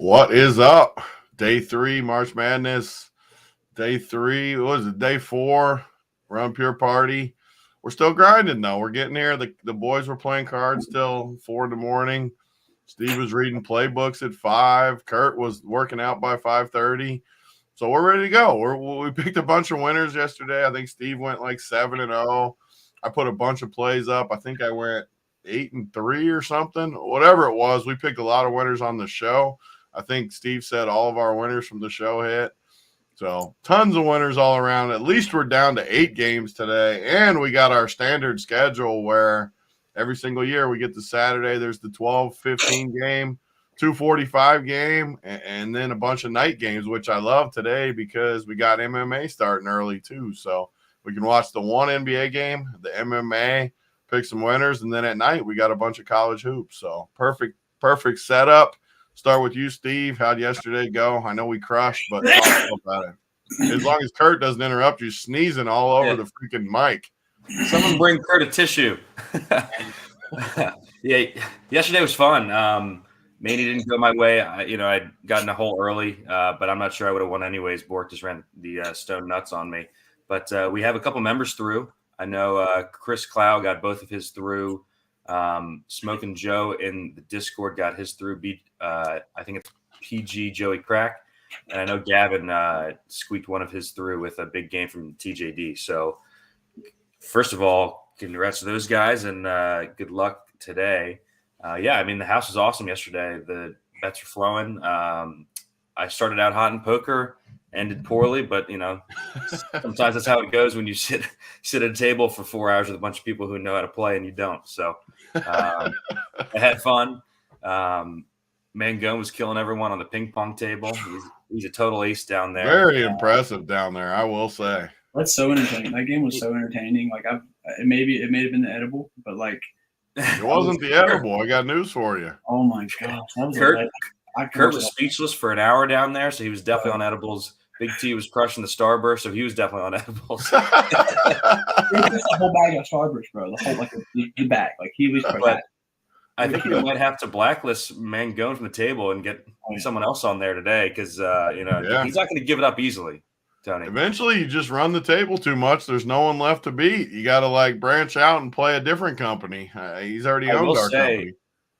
What is up? Day 3, March Madness. Day 3, what was it? Day 4, Run Pure Party. We're still grinding, though. We're getting here. The boys were playing cards till 4 in the morning. Steve was reading playbooks at 5. Kurt was working out by 5:30. So we're ready to go. We picked a bunch of winners yesterday. I think Steve went like 7-0. I put a bunch of plays up. I think I went 8-3 or something. Whatever it was, we picked a lot of winners on the show. I think Steve said all of our winners from the show hit. So tons of winners all around. At least we're down to 8 games today. And we got our standard schedule where every single year we get to Saturday. There's the 12-15 game, 2:45 game, and then a bunch of night games, which I love today because we got MMA starting early too. So we can watch the one NBA game, the MMA, pick some winners, and then at night we got a bunch of college hoops. So perfect setup. Start with you, Steve. How'd yesterday go? I know we crushed, but talk about it. As long as Kurt doesn't interrupt you sneezing all over the freaking mic. Someone bring Kurt a tissue. Yeah, yesterday was fun. Manny didn't go my way. I'd gotten a hole early, but I'm not sure I would have won anyways. Bork just ran the stone nuts on me. But we have a couple members through. I know Chris Clow got both of his through. Smoking Joe in the Discord got his through. I think it's PG Joey Crack. And I know Gavin squeaked one of his through with a big game from TJD. So first of all, congrats to those guys and good luck today. The house was awesome yesterday. The bets are flowing. I started out hot in poker, ended poorly, but sometimes that's how it goes when you sit at a table for 4 hours with a bunch of people who know how to play and you don't. So I had fun. Mangone was killing everyone on the ping pong table. He's a total ace down there. Very impressive down there, I will say. That's so entertaining. That game was so entertaining. Like it may have been the edible, but like it wasn't the edible. I got news for you. Oh my gosh, that was Kurt was speechless for an hour down there, so he was definitely on edibles. Big T was crushing the Starburst, so he was definitely on edibles. It's a whole bag of Starburst, bro. The whole the bag. Like he was. But I think we might have to blacklist Mangone from the table and get someone else on there today because he's not going to give it up easily. Tony. Eventually, you just run the table too much. There's no one left to beat. You got to branch out and play a different company. He's already owned our company.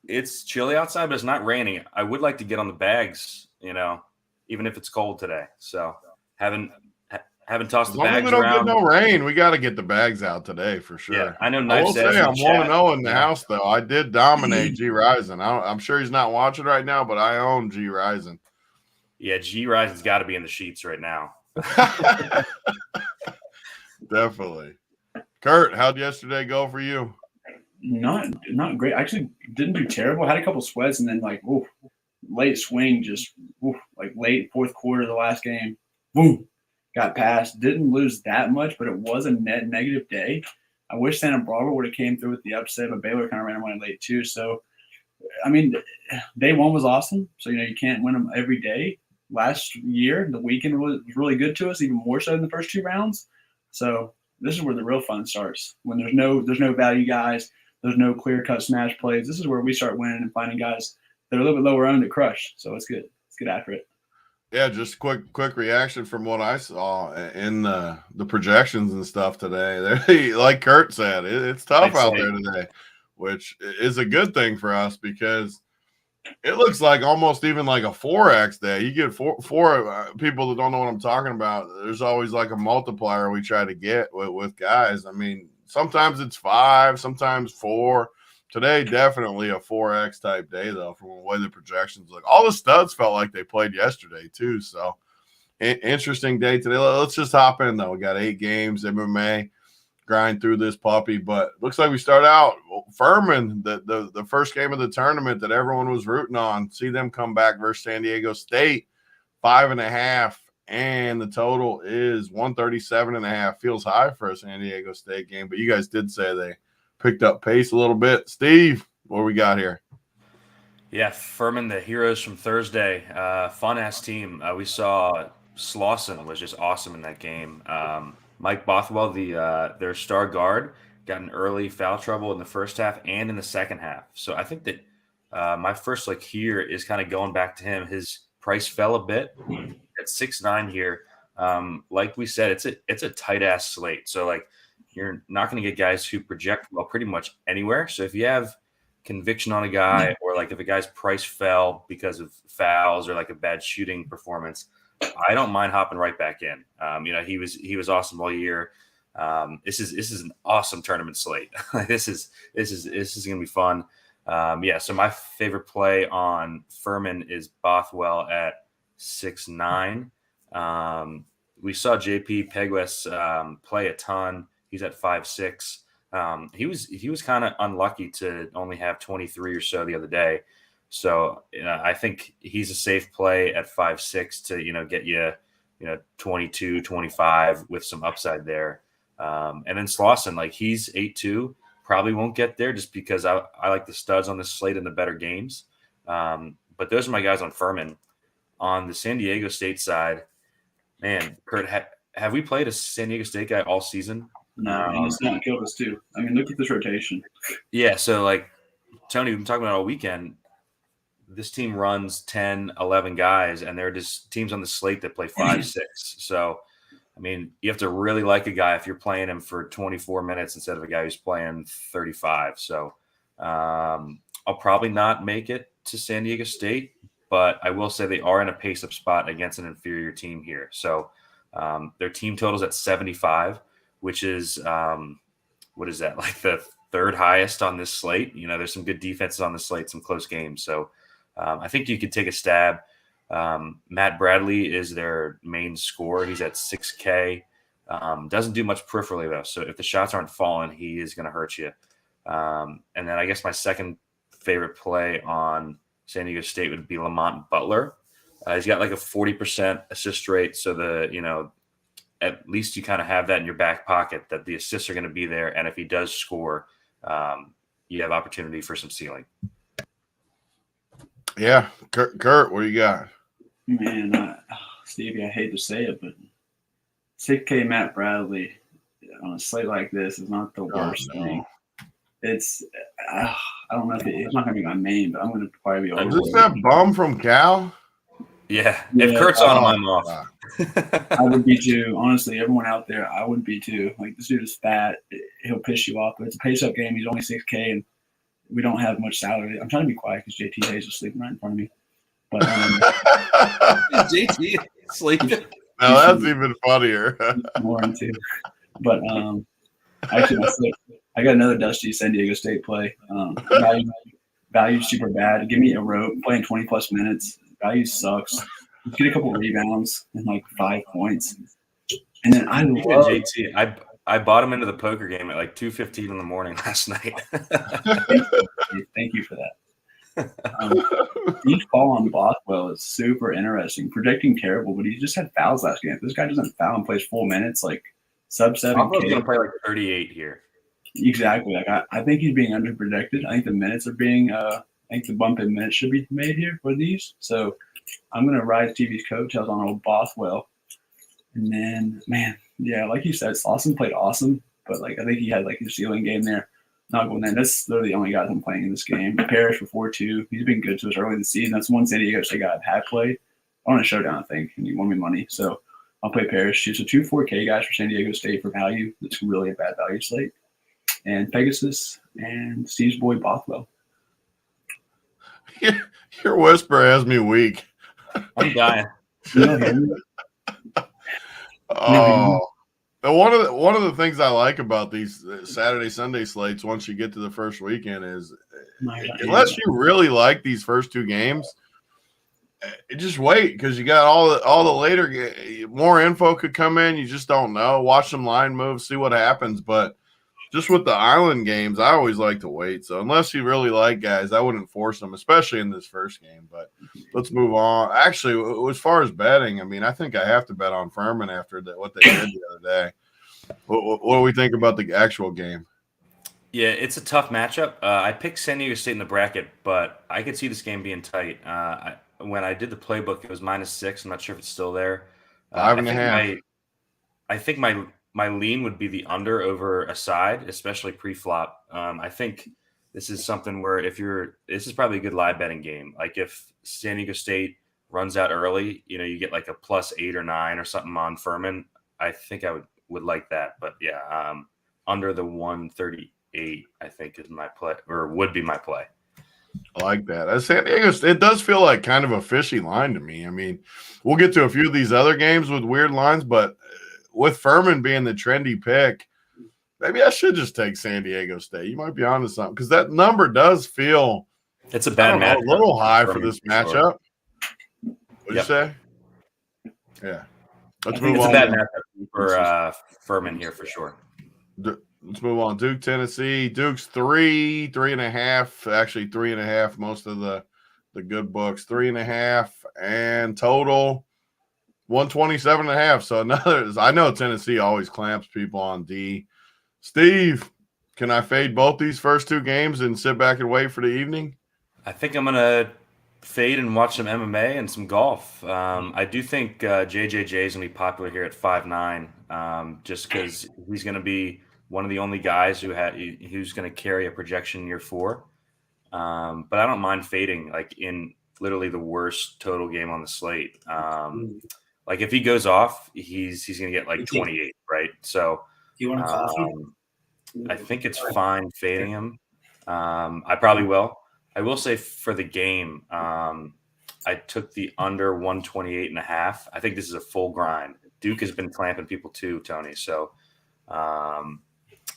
It's chilly outside, but it's not raining. I would like to get on the bags, even if it's cold today. So haven't tossed the bags around. As long as we don't get no rain, we got to get the bags out today for sure. Yeah, I know. I will say I'm 1-0 in the house though. I did dominate G Rising. I'm sure he's not watching right now, but I own G Rising. Yeah, G Rising's got to be in the sheets right now. Definitely. Kurt, how'd yesterday go for you? Not great. I actually didn't do terrible. I had a couple sweats and then late swing, late fourth quarter of the last game, boom, got past. Didn't lose that much, but it was a net negative day. I wish Santa Barbara would have came through with the upset, but Baylor kind of ran away late too. So, day one was awesome. So, you can't win them every day. Last year, the weekend was really good to us, even more so than the first 2 rounds. So this is where the real fun starts. When there's no value guys, there's no clear-cut smash plays. This is where we start winning and finding guys that are a little bit lower owned to crush. So it's good. Let's get after it. Yeah, just quick reaction from what I saw in the projections and stuff today. Like Kurt said, it's tough out there today, which is a good thing for us because it looks like almost even like a 4X day. You get four people that don't know what I'm talking about. There's always like a multiplier we try to get with guys. Sometimes it's 5, sometimes 4. Today, definitely a 4X type day, though, from the way the projections look. All the studs felt like they played yesterday, too. So, interesting day today. Let's just hop in, though. We got 8 games, MMA, grind through this puppy. But looks like we start out Furman, the first game of the tournament that everyone was rooting on. See them come back versus San Diego State, 5.5. And the total is 137.5. Feels high for a San Diego State game, but you guys did say they picked up pace a little bit. Steve, what we got here? Yeah, Furman, the heroes from Thursday. Fun-ass team. We saw Slauson was just awesome in that game. Mike Bothwell, their star guard, got in early foul trouble in the first half and in the second half. So I think that My first look here is kind of going back to him. His price fell a bit at 6'9" here. Like we said, it's a tight ass slate. So like you're not going to get guys who project well pretty much anywhere. So if you have conviction on a guy, or like if a guy's price fell because of fouls or like a bad shooting performance, I don't mind hopping right back in. He was awesome all year. This is an awesome tournament slate. This is going to be fun. So my favorite play on Furman is Bothwell at 6'9". We saw JP Pegues play a ton. He's at 5'6". He was kind of unlucky to only have 23 or so the other day. So I think he's a safe play at 5'6" to get you 22, 25 with some upside there. And then Slauson, like he's 8'2". Probably won't get there just because I like the studs on this slate in the better games. But those are my guys on Furman. On the San Diego State side, man, Kurt, have we played a San Diego State guy all season? No, and it's not killed us too. I mean, look at this rotation. Yeah, so like Tony, we've been talking about all weekend. This team runs 10, 11 guys, and they're just teams on the slate that play 5, 6. So, I mean, you have to really like a guy if you're playing him for 24 minutes instead of a guy who's playing 35. So I'll probably not make it to San Diego State, but I will say they are in a pace-up spot against an inferior team here. So their team total's at 75, which is, what is that, like the third highest on this slate? There's some good defenses on this slate, some close games. So I think you could take a stab. Matt Bradley is their main scorer. He's at 6K. Doesn't do much peripherally, though. So if the shots aren't falling, he is going to hurt you. And then I guess my second favorite play on San Diego State would be Lamont Butler. He's got like a 40% assist rate. So at least you kind of have that in your back pocket that the assists are going to be there. And if he does score, you have opportunity for some ceiling. Yeah. Kurt, what do you got? Man, Stevie, I hate to say it, but 6K Matt Bradley on a slate like this is not the worst thing. It's I don't know if it's not going to be my main, but I'm going to probably be over. Is this that bum from Cal? Yeah. If Kurt's on him, I'm off. I would be too. Honestly, everyone out there, I would be too. Like, this dude is fat. He'll piss you off. But it's a pace-up game. He's only 6K, and we don't have much salary. I'm trying to be quiet because JT Hayes is sleeping right in front of me. But JT sleeping. Now that's even funnier. More into. But actually, I got another dusty San Diego State play. Value super bad. Give me a rope playing 20+ minutes. Value sucks. Get a couple rebounds and like 5 points. And then I love JT. I bought him into the poker game at like 2:15 in the morning last night. Thank you for that. Each call on Bothwell is super interesting. Projecting terrible, but he just had fouls last game. If this guy doesn't foul and plays full minutes, like sub 7K. I'm going to play like 38 here. Exactly. Like I think he's being underprojected. I think the minutes are being I think the bump in minutes should be made here for these. So I'm going to ride TV's coattails on old Bothwell. And then, man, yeah, like you said, Slauson played awesome, but like I think he had like his ceiling game there. Not going in. That's literally the only guys I'm playing in this game. Parrish for 4-2. He's been good to us early in the season. That's one San Diego State guy I've had played on a showdown, I think, and he won me money. So I'll play Parrish. So 2 4K guys for San Diego State for value. That's really a bad value slate. And Pegasus and Steve's boy Bothwell. Your whisper has me weak. I'm dying. Oh. One of the things I like about these Saturday, Sunday slates once you get to the first weekend is unless you really like these first 2 games, just wait because you got all the later more info could come in. You just don't know. Watch some line moves, see what happens. But just with the island games, I always like to wait. So unless you really like guys, I wouldn't force them, especially in this first game. But let's move on. Actually, as far as betting, I mean, I think I have to bet on Furman after what they did the other day. What do we think about the actual game? Yeah, it's a tough matchup. I picked San Diego State in the bracket, but I could see this game being tight. When I did the playbook, it was -6. I'm not sure if it's still there. 5.5. I think my lean would be the under over a side, especially pre-flop. I think this is something where this is probably a good live betting game. Like if San Diego State runs out early, you get like a +8 or 9 or something on Furman. I think I would like that. But yeah, under the 138, I think is my play, or would be my play. I like that. As San Diego, it does feel like kind of a fishy line to me. I mean, we'll get to a few of these other games with weird lines, but with Furman being the trendy pick, maybe I should just take San Diego State. You might be onto something because that number does feel it's a bad matchup. A little high for this matchup. What'd you say? Yeah. Let's move on. It's a bad matchup for Furman here for sure. Let's move on. Duke, Tennessee. Duke's 3.5. Actually, 3.5. Most of the good books 3.5, and total 127.5. So another. I know Tennessee always clamps people on D. Steve, can I fade both these first two games and sit back and wait for the evening? I think I'm gonna fade and watch some MMA and some golf. I do think JJJ is gonna be popular here at 5'9", just because he's gonna be one of the only guys who's going to carry a projection year 4. But I don't mind fading like in literally the worst total game on the slate. Like if he goes off, he's going to get like 28, right? So do you want to coffee? I think it's fine fading him. I probably will. I will say for the game, I took the under 128.5. I think this is a full grind. Duke has been clamping people too, Tony. So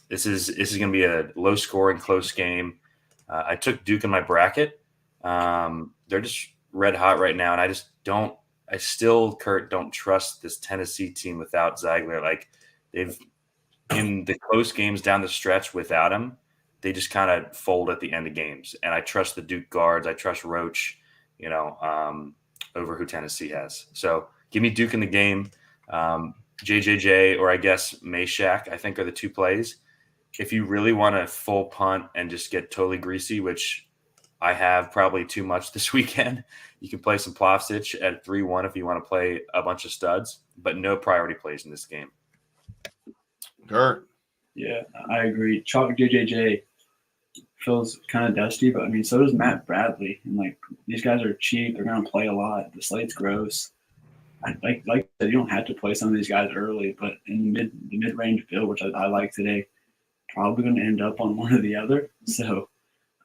This is going to be a low-scoring, close game. I took Duke in my bracket. They're just red hot right now, and I still, Kurt, don't trust this Tennessee team without Ziegler. Like they've in the close games down the stretch without him, they just kind of fold at the end of games. And I trust the Duke guards. I trust Roach, over who Tennessee has. So give me Duke in the game. JJJ, or I guess Meshack, I think are the two plays. If you really want to full punt and just get totally greasy, which I have probably too much this weekend, you can play some Plavsic at 3-1 if you want to play a bunch of studs, but no priority plays in this game. Kurt. Yeah, I agree. Chalk JJJ feels kind of dusty, but I mean, so does Matt Bradley. And like these guys are cheap; they're going to play a lot. The slate's gross. Like you don't have to play some of these guys early, but in the mid-range build, which I like today, probably going to end up on one or the other. So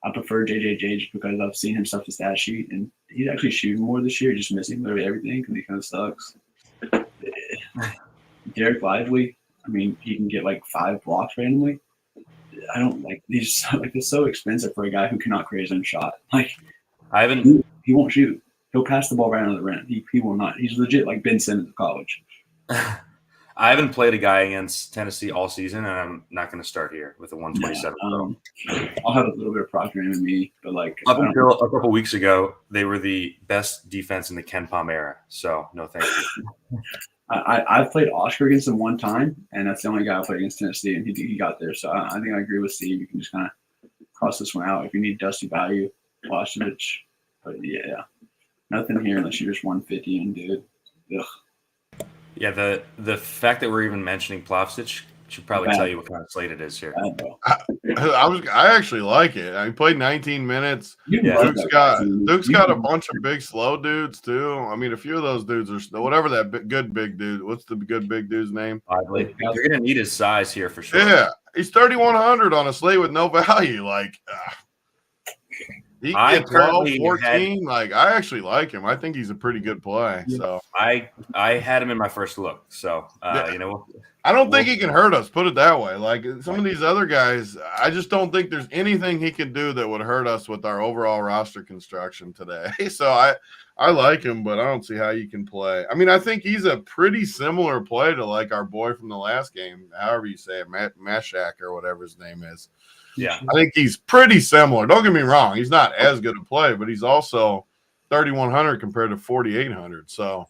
I prefer JJJ just because I've seen him stuff the stat sheet, and he's actually shooting more this year, just missing literally everything because he kind of sucks. Derek Lively, I mean, he can get like 5 blocks randomly. I don't like these. Like it's so expensive for a guy who cannot create his own shot. Like he won't shoot. He'll pass the ball right under the rim. He will not. He's legit like Ben Simmons of college. I haven't played a guy against Tennessee all season, and I'm not going to start here with a 127. I'll have a little bit of Proctor in me, but like up until a couple weeks ago, they were the best defense in the Ken Pom era. So no, thank you. I've played Oscar against him one time, and that's the only guy I played against Tennessee, and he got there. So I think I agree with Steve. You can just kind of cross this one out if you need dusty value, Plavsic. But yeah, nothing here unless you're just 150 and dude. Ugh. Yeah, the fact that we're even mentioning Plavsic should probably tell you what kind of slate it is here. I actually like it. I played 19 minutes. Duke's got a bunch of big slow dudes too. I mean, a few of those dudes are whatever that good big dude. What's the good big dude's name? You're gonna need his size here for sure. Yeah, he's 3,100 on a slate with no value. Like he can get 12, 14. Like I actually like him. I think he's a pretty good play. So I had him in my first look. So I don't think he can hurt us. Put it that way. Like some of these other guys, I just don't think there's anything he can do that would hurt us with our overall roster construction today. So I like him, but I don't see how you can play. I mean, I think he's a pretty similar play to like our boy from the last game, however you say it, Meshack or whatever his name is. Yeah, I think he's pretty similar. Don't get me wrong; he's not as good a play, but he's also 3,100 compared to 4,800. So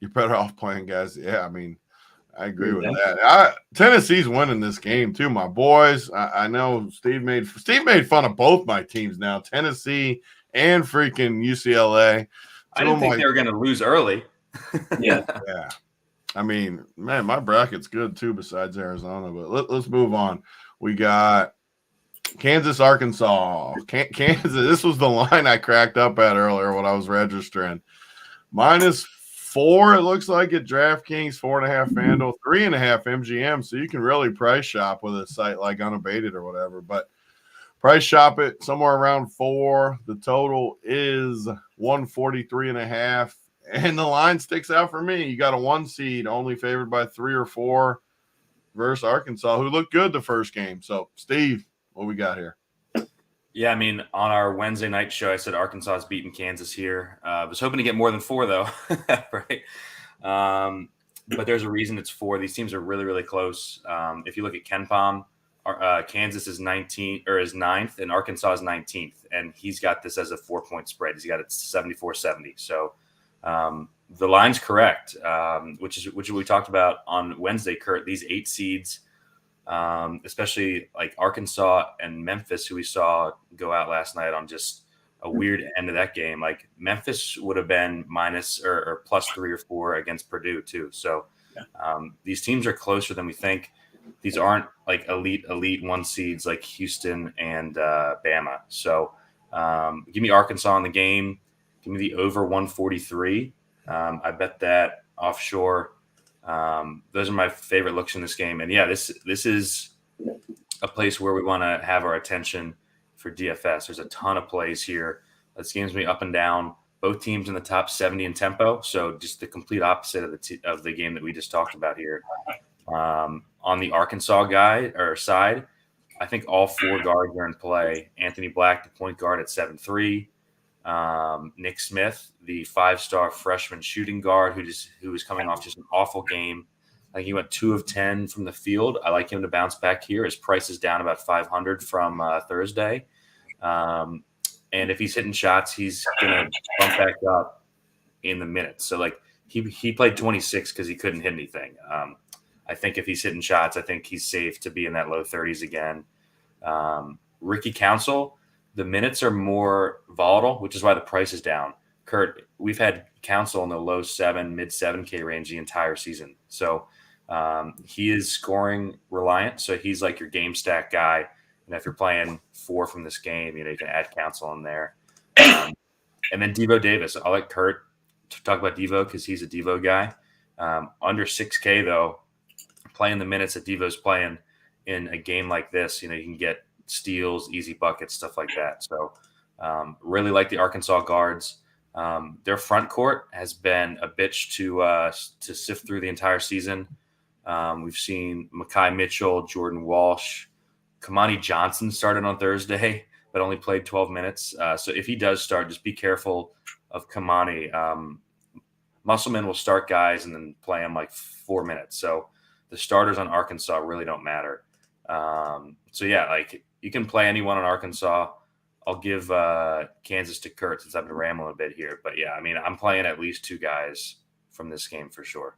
you're better off playing guys. Yeah, I mean, I agree with that. Tennessee's winning this game too, my boys. I know Steve made fun of both my teams now, Tennessee and freaking UCLA. I didn't think they were going to lose early. Yeah. I mean, man, my bracket's good too, besides Arizona. But let's move on. We got Kansas, Arkansas. Kansas. This was the line I cracked up at earlier when I was registering. -4, it looks like at DraftKings, 4.5 FanDuel, 3.5 MGM. So you can really price shop with a site like Unabated or whatever. But price shop it somewhere around 4. The total is 143.5. And the line sticks out for me. You got a 1 seed only favored by 3 or 4 versus Arkansas, who looked good the first game. So, Steve, what we got here? Yeah, I mean, on our Wednesday night show, I said Arkansas is beating Kansas here. I was hoping to get more than 4, though, right? But there's a reason it's 4. These teams are really, really close. If you look at KenPom, Kansas is 9th, and Arkansas is 19th, and he's got this as a 4-point spread. He's got it 74-70. So the line's correct, which we talked about on Wednesday, Kurt. These 8 seeds. Especially like Arkansas and Memphis, who we saw go out last night on just a weird end of that game. Like Memphis would have been minus or plus 3 or 4 against Purdue too. So these teams are closer than we think. These aren't like elite 1 seeds like Houston and Bama. So give me Arkansas in the game. Give me the over 143. I bet that offshore. Those are my favorite looks in this game. And yeah, this is a place where we want to have our attention for DFS. There's a ton of plays here. This game's going to be up and down. Both teams in the top 70 in tempo. So just the complete opposite of the game that we just talked about here. On the Arkansas side, I think all 4 guards are in play. Anthony Black, the point guard at 7'3". Nick Smith, the 5-star freshman shooting guard who is coming off just an awful game. I think he went 2 of 10 from the field. I like him to bounce back here. His price is down about 500 from Thursday. And if he's hitting shots, he's going to bump back up in the minutes. So like he played 26 because he couldn't hit anything. I think if he's hitting shots, I think he's safe to be in that low 30s again. Ricky Council, the minutes are more volatile, which is why the price is down. Kurt, we've had Council in the low 7, mid 7K range the entire season. So he is scoring reliant. So he's like your game stack guy. And if you're playing 4 from this game, you can add Council in there. And then Devo Davis. I like Kurt to talk about Devo because he's a Devo guy. Under 6K, though, playing the minutes that Devo's playing in a game like this, you can get steals, easy buckets, stuff like that. So really like the Arkansas guards. Their front court has been a bitch to sift through the entire season. We've seen Mekhi Mitchell, Jordan Walsh, Kamani Johnson started on Thursday, but only played 12 minutes. So if he does start, just be careful of Kamani. Musselman will start guys and then play them like 4 minutes. So the starters on Arkansas really don't matter. So yeah, like you can play anyone on Arkansas. I'll give Kansas to Kurt since I've been rambling a bit here. But yeah, I mean, I'm playing at least 2 guys from this game for sure.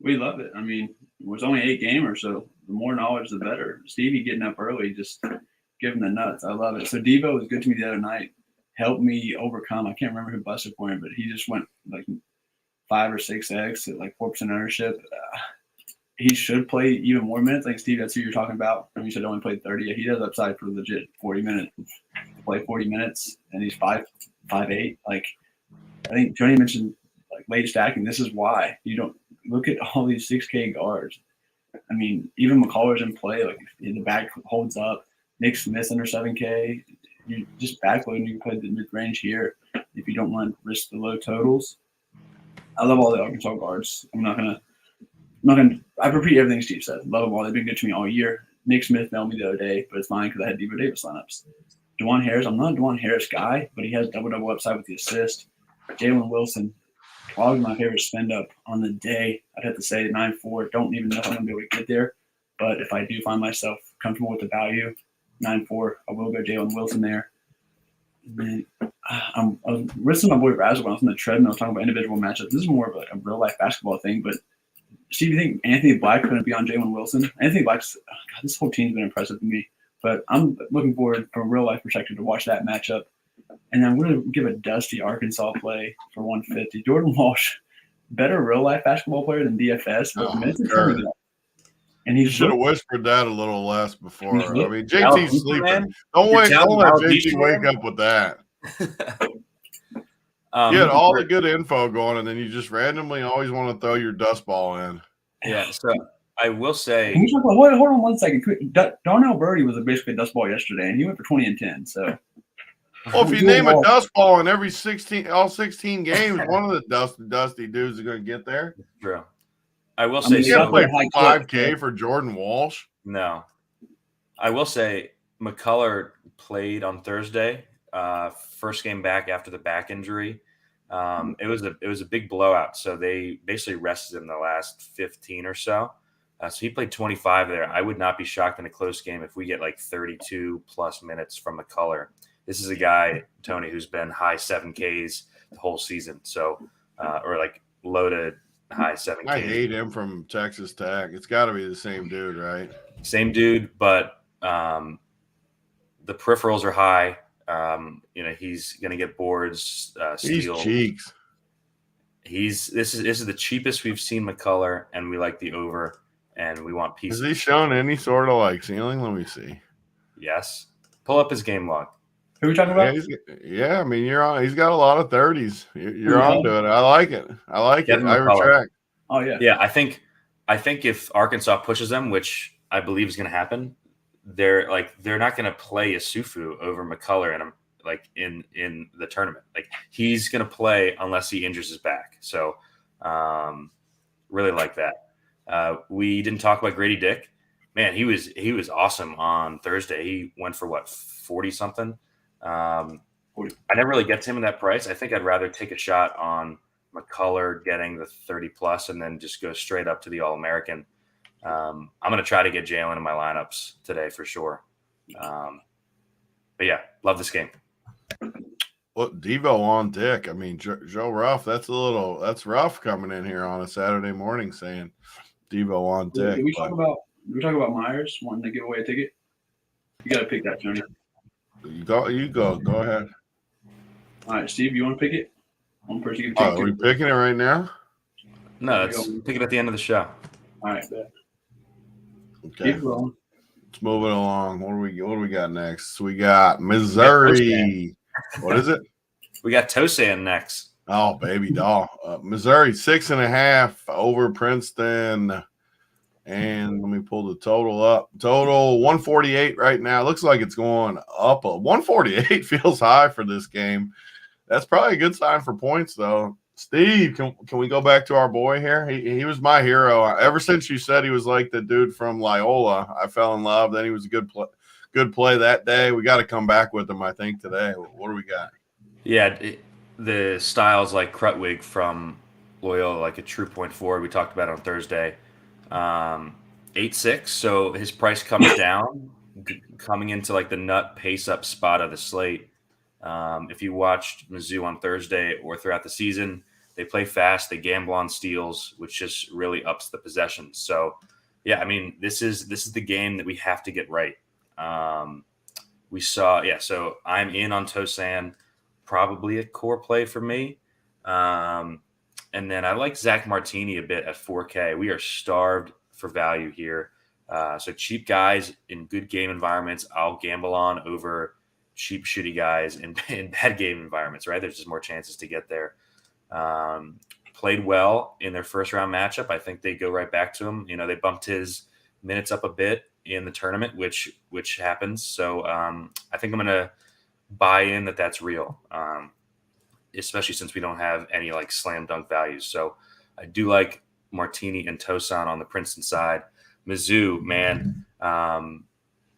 We love it. I mean, it was only 8 gamers, so the more knowledge, the better. Stevie getting up early, just giving the nuts. I love it. So Devo was good to me the other night. Helped me overcome. I can't remember who busted for him, but he just went like 5 or 6x at like 4% ownership. He should play even more minutes. Like Steve, that's who you're talking about. You said only played 30. He does upside for legit 40 minutes. Play 40 minutes, and he's 5'8". Like I think Johnny mentioned, like late stacking. This is why you don't look at all these 6K guards. I mean, even McCullough's in play. Like in the back holds up. Nick Smith under 7K. You just backload. You can play the mid range here if you don't want to risk the low totals. I love all the Arkansas guards. I'm not gonna. I repeat everything Steve said. Love them all. They've been good to me all year. Nick Smith mailed me the other day, but it's fine because I had Devo Davis lineups. DeJuan Harris. I'm not a DeJuan Harris guy, but he has double upside with the assist. Jalen Wilson, probably my favorite spend up on the day. I'd have to say 9.4. Don't even know if I'm gonna be able to get there, but if I do find myself comfortable with the value, 9.4, I will go Jalen Wilson there. And then I was listening to my boy Razzle when I was on the treadmill talking about individual matchups. This is more of like a real life basketball thing, but Steve, you think Anthony Black couldn't be on Jalen Wilson? Anthony Black's this whole team's been impressive to me, but I'm looking forward from a real life perspective to watch that matchup. And I'm going to give a dusty Arkansas play for 150. Jordan Walsh, better real life basketball player than DFS. But And You he's should have whispered that a little less before. I mean, JT's Alopecia sleeping. man? Don't You're let telling JT alopecia wake man? up with that. He You had was all great. the good info going, and then you just randomly always want to throw your dust ball in. Yeah, so I will say. Can we talk about, hold on 1 second. Darnell Birdie was basically a dust ball yesterday, and he went for 20 and 10. So, Well, if you name a dust ball in every 16 games, one of the dusty dudes is going to get there. True. I will say, you can't play 5K for Jordan Walsh. No, I will say McCullough played on Thursday, first game back after the back injury. It was a big blowout, so they basically rested him the last 15 or so. So he played 25 there. I would not be shocked in a close game if we get like 32 plus minutes from McCullough. This is a guy, Tony, who's been high 7Ks the whole season. So, or like low to high 7Ks. I hate him from Texas Tech. It's got to be the same dude, right? Same dude, but the peripherals are high. He's going to get boards, steals. He's cheeks. This is the cheapest we've seen McCullough, and we like the over, and we want pieces. Has he shown any sort of like ceiling? Let me see. Yes. Pull up his game log. Who are we talking about? Yeah, I mean, you're on. He's got a lot of 30s. You're onto it. I like it. I retract. Oh yeah. Yeah, I think if Arkansas pushes them, which I believe is going to happen, they're not going to play Isufu over McCullough in the tournament. Like he's going to play unless he injures his back. So really like that. We didn't talk about Grady Dick. Man, he was awesome on Thursday. He went for 40 something. I never really get to him in that price. I think I'd rather take a shot on McCullough getting the 30 plus and then just go straight up to the All-American. I'm going to try to get Jalen in my lineups today for sure. But yeah, love this game. Well, Devo on Dick. I mean, Joe Ruff, that's rough coming in here on a Saturday morning saying Devo on Dick. Did we talk about Myers wanting to give away a ticket? You got to pick that, Tony. You go. Go ahead. All right, Steve, you want to pick it? One person can Are we picking it right now? No, let's pick it at the end of the show. All right. Okay. Keep going. Let's move it along. What do we got next? We got Missouri. What is it? We got Tosan next. Oh, baby doll. Missouri 6.5 over Princeton. And let me pull the total up. Total 148 right now. Looks like it's going up. 148 feels high for this game. That's probably a good sign for points, though. Steve, can we go back to our boy here? He was my hero. Ever since you said he was like the dude from Loyola, I fell in love. Then he was a good play that day. We got to come back with him, I think, today. What do we got? Yeah, the styles like Krutwig from Loyola, like a true point forward. We talked about it on Thursday. 8.6, so his price comes down, coming into like the nut pace up spot of the slate. If you watched Mizzou on Thursday or throughout the season, they play fast, they gamble on steals, which just really ups the possessions. So, yeah, I mean, this is the game that we have to get right. So I'm in on Tosan, probably a core play for me. And then I like Zach Martini a bit at 4K. We are starved for value here. So cheap guys in good game environments, I'll gamble on over cheap, shitty guys in bad game environments, right? There's just more chances to get there. Played well in their first round matchup. I think they go right back to him. They bumped his minutes up a bit in the tournament, which happens. So I think I'm going to buy in that's real. Especially since we don't have any like slam dunk values. So I do like Martini and Tosan on the Princeton side. Mizzou, man,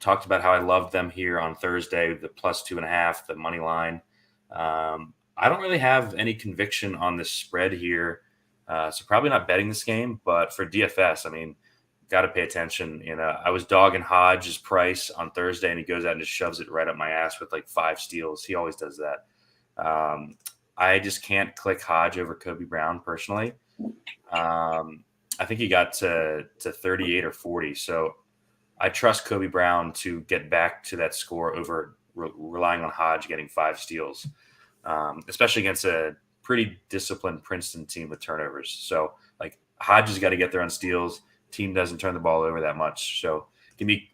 talked about how I loved them here on Thursday, the +2.5, the money line. I don't really have any conviction on this spread here. So probably not betting this game, but for DFS, I mean, got to pay attention. I was dogging Hodge's price on Thursday and he goes out and just shoves it right up my ass with like 5 steals. He always does that. I just can't click Hodge over Kobe Brown personally. I think he got to 38 or 40. So I trust Kobe Brown to get back to that score over relying on Hodge getting 5 steals, especially against a pretty disciplined Princeton team with turnovers. So like Hodge has got to get there on steals. team doesn't turn the ball over that much. So give me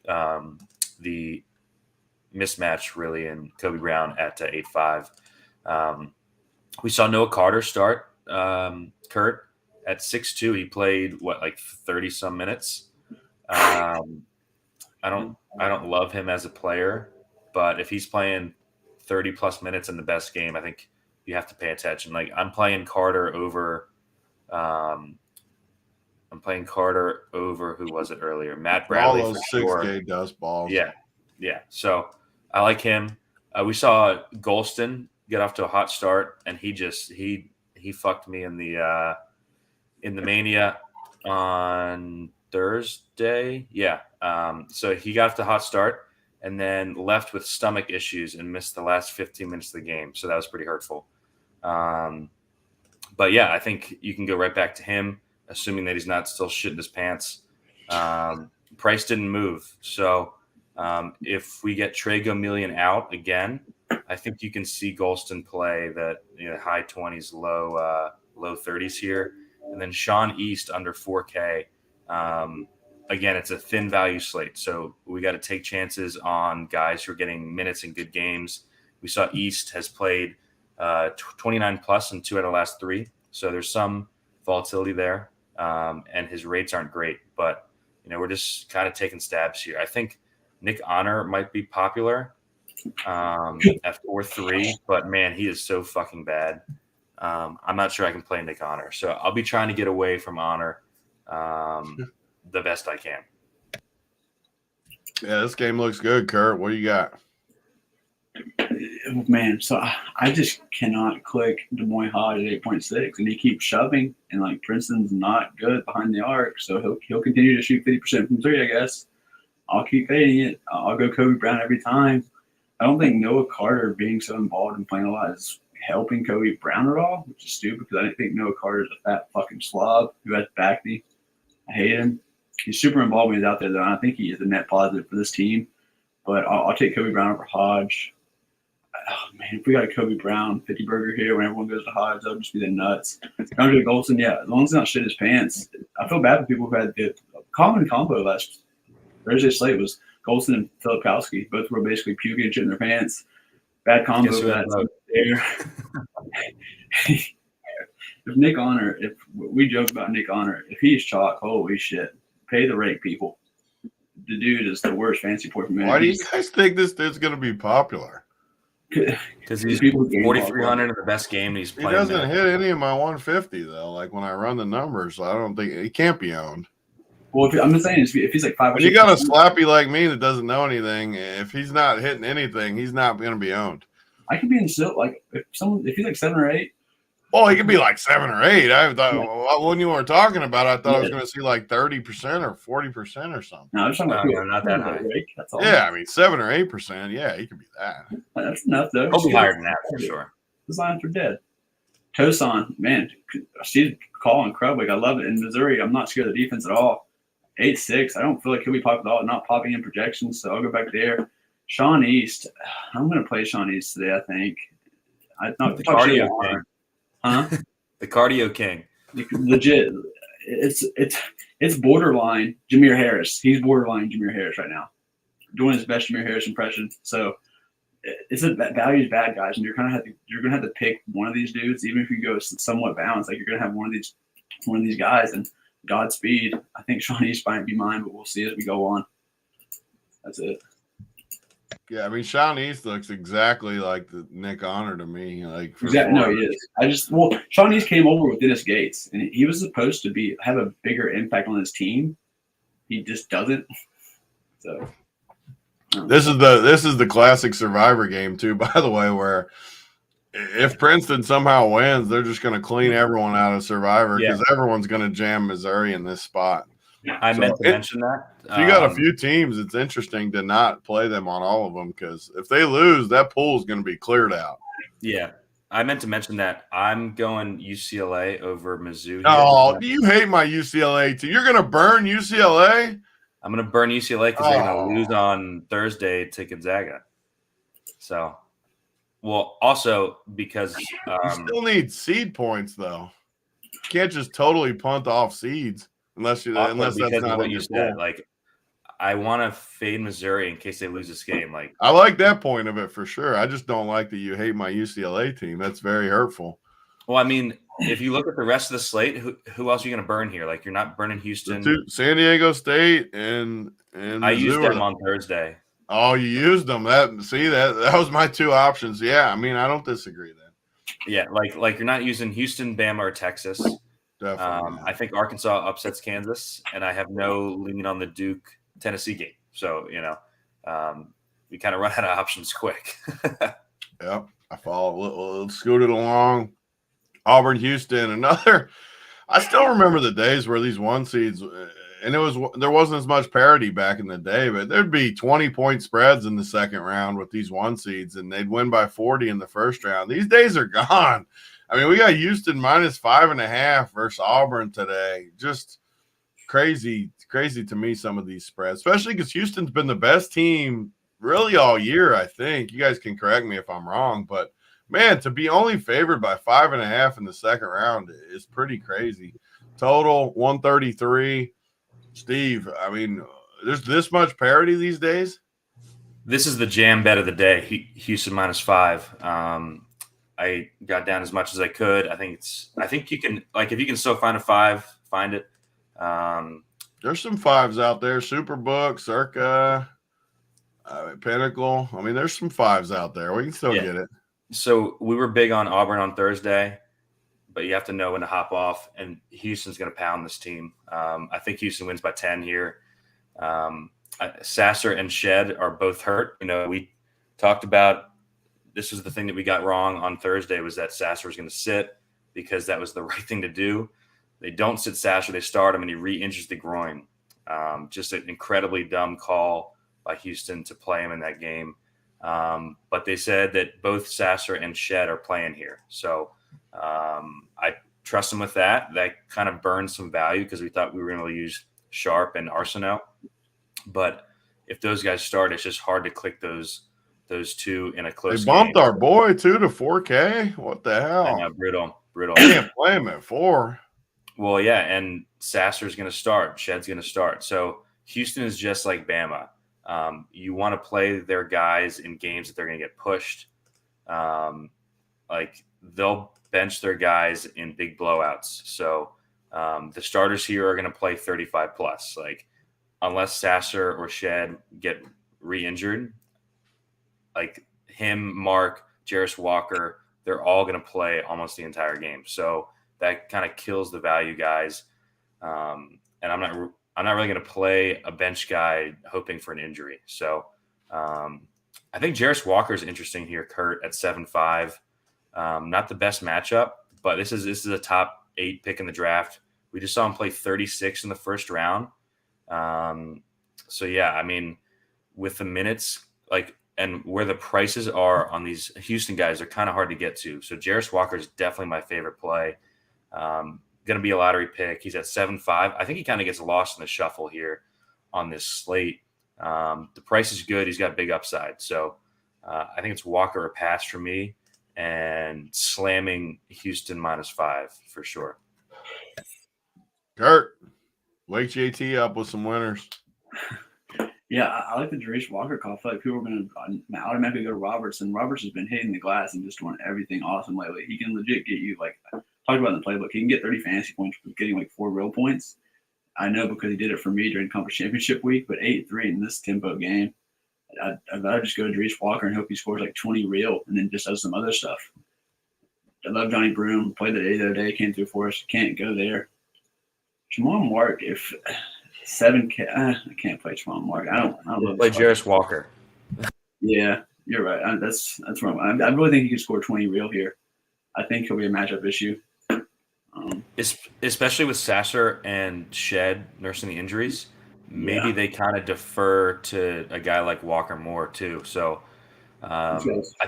the mismatch really in Kobe Brown at 8.5. We saw Noah Carter start, Kurt, at 6'2". He played like 30 some minutes. I don't love him as a player, but if he's playing 30 plus minutes in the best game, I think you have to pay attention. Like I'm playing Carter over who was it earlier? Matt Bradley. All those 6K dust balls. Yeah. So I like him. We saw Golston get off to a hot start, and he fucked me in the Mania on Thursday. Yeah. So he got off to a hot start and then left with stomach issues and missed the last 15 minutes of the game. So that was pretty hurtful. But yeah, I think you can go right back to him, assuming that he's not still shitting his pants. Price didn't move. So if we get Trey Gomillion out again, I think you can see Golston play that high 20s, low 30s here. And then Sean East under 4K. Again, it's a thin value slate. So we got to take chances on guys who are getting minutes in good games. We saw East has played 29 plus in 2 out of the last 3. So there's some volatility there. And his rates aren't great, but we're just kind of taking stabs here. I think Nick Honor might be popular at 4.3, but man, he is so fucking bad. I'm not sure I can play Nick Honor. So I'll be trying to get away from Honor the best I can. Yeah, this game looks good, Kurt. What do you got? Man, so I just cannot click Des Moines Hodge at 8.6, and he keeps shoving, and like Princeton's not good behind the arc, so he'll continue to shoot 50% from 3, I guess. I'll keep fading it. I'll go Kobe Brown every time. I don't think Noah Carter being so involved in playing a lot is helping Kobe Brown at all, which is stupid because I didn't think Noah Carter is a fat fucking slob who has back knee. I hate him. He's super involved when he's out there, though, and I think he is a net positive for this team. But I'll take Kobe Brown over Hodge. Oh, man, if we got a Kobe Brown 50 burger here when everyone goes to Hodge, that would just be the nuts. Andre Golson, yeah, as long as he's not shit his pants. I feel bad for people who had the common combo last Thursday slate was Golson and Filipowski. Both were basically puking and shit in their pants. Bad combo for that there. If Nick Honor, if we joke about Nick Honor, if he's chalk, holy shit, pay the rate, people. The dude is the worst fantasy point man. Why do you guys think this dude's going to be popular? Because he's 4,300 in the best game. He's playing. He doesn't hit any of my 150 though. Like when I run the numbers, I don't think he can't be owned. Well, I'm just saying, if he's like 5. When you got a slappy like me that doesn't know anything, if he's not hitting anything, he's not going to be owned. I could be in still like if he's like 7 or 8. Oh, he could be like 7 or 8. I thought when you were talking about it, I thought I was going to see like 30% or 40% or something. No, I'm just not that high. That's all. Yeah, I mean 7 or 8%. Yeah, he could be that. That's enough though. He'll be higher than that for sure. The Lions are dead. Tosan, man, she's calling Krubwick. I love it. In Missouri, I'm not scared of the defense at all. 8.6. I don't feel like he'll be popping at all. Not popping in projections, so I'll go back there. Sean East. I'm going to play Sean East today. I think. The cardio king. Huh? The cardio king. Legit. It's borderline Jameer Harris. He's borderline Jameer Harris right now, doing his best Jameer Harris impression. So it's a value's bad, guys, and you're gonna have to pick one of these dudes, even if you go somewhat balanced. Like you're gonna have one of these guys, and Godspeed. I think Sean East might be mine, but we'll see as we go on. That's it. Yeah, I mean Sean East looks exactly like the Nick Honor to me. Like exactly, no, he is. Sean East came over with Dennis Gates, and he was supposed to have a bigger impact on his team. He just doesn't. So this is the classic Survivor game too, by the way, where if Princeton somehow wins, they're just going to clean everyone out of Survivor because everyone's going to jam Missouri in this spot. I meant to mention that. If you got a few teams, it's interesting to not play them on all of them because if they lose, that pool is going to be cleared out. Yeah. I meant to mention that I'm going UCLA over Mizzou. Oh, you hate my UCLA team. You're going to burn UCLA? I'm going to burn UCLA because they're going to lose on Thursday to Gonzaga. So, well, also because you still need seed points, though. You can't just totally punt off seeds. unless Because that's of not what in you your said. pool. Like, I want to fade Missouri in case they lose this game. Like, I like that point of it for sure. I just don't like that you hate my UCLA team. That's very hurtful. well, I mean, if you look at the rest of the slate, who else are you going to burn here? Like, you're not burning Houston. San Diego State and I used Mizzou them on Thursday. Oh, you used them. That was my two options. Yeah, I mean, I don't disagree then. Yeah, like you're not using Houston, Bama, or Texas. Definitely. I think Arkansas upsets Kansas, and I have no leaning on the Duke Tennessee game. So we kind of run out of options quick. Yep, I follow. Let's scoot it along. Auburn, Houston, another. I still remember the days where these 1 seeds, and there wasn't as much parity back in the day, but there'd be 20-point spreads in the second round with these 1 seeds, and they'd win by 40 in the first round. These days are gone. I mean, we got Houston minus 5.5 versus Auburn today. Just crazy to me, some of these spreads, especially because Houston's been the best team really all year, I think. You guys can correct me if I'm wrong, but man, to be only favored by 5.5 in the second round is pretty crazy. Total 133. Steve, I mean, there's this much parity these days. This is the jam bet of the day. Houston minus 5. I got down as much as I could. I think you can, like, if you can still find a 5, find it. There's some 5s out there. Superbook, Circa, Pinnacle. I mean, there's some 5s out there. We can still get it. So we were big on Auburn on Thursday, but you have to know when to hop off, and Houston's going to pound this team. I think Houston wins by 10 here. Sasser and Shed are both hurt. We talked about this was the thing that we got wrong on Thursday, was that Sasser was going to sit because that was the right thing to do. They don't sit Sasser. They start him, and he re-injures the groin. Just an incredibly dumb call by Houston to play him in that game. But they said that both Sasser and Shed are playing here. So I trust them with that. That kind of burned some value because we thought we were going to use Sharp and Arsenault. But if those guys start, it's just hard to click those two in a close game. They bumped our boy, too, to 4K. What the hell? I know, brutal. Can't play him at 4. Well, yeah, and Sasser's going to start. Shed's going to start. So Houston is just like Bama. You want to play their guys in games that they're going to get pushed. Like, they'll bench their guys in big blowouts. So the starters here are going to play 35 plus. Like, unless Sasser or Shed get re-injured, like him, Mark, Jarris Walker, they're all going to play almost the entire game. So that kind of kills the value guys. And I'm not really going to play a bench guy hoping for an injury. So I think Jarris Walker is interesting here, Kurt, at 7.5. Not the best matchup, but this is a top 8 pick in the draft. We just saw him play 36 in the first round. So yeah, I mean, with the minutes, like, and where the prices are on these Houston guys, are kind of hard to get to. So Jarris Walker is definitely my favorite play. Going to be a lottery pick. He's at 7.5. I think he kind of gets lost in the shuffle here on this slate. The price is good. He's got big upside. So I think it's Walker or pass for me, and slamming Houston minus 5 for sure. Kurt, wake JT up with some winners. Yeah, I like the Jarris Walker call. I feel like people are going to automatically go to Roberts, and Roberts has been hitting the glass and just doing everything awesome lately. He can legit get you, like, talked about in the playbook, he can get 30 fantasy points with getting like 4 real points. I know because he did it for me during conference championship week, but 8-3 in this tempo game, I'd rather just go to Jarris Walker and hope he scores like 20 real and then just does some other stuff. I love Johnny Broom. Played the other day, came through for us. Can't go there. Jamal Mark, if 7K, I can't play Jamal Mark. I don't play Jarris Walker. Yeah, you're right. That's wrong. I really think he could score 20 real here. I think he'll be a matchup issue. Especially with Sasser and Shed nursing the injuries, maybe they kind of defer to a guy like Walker more too. So I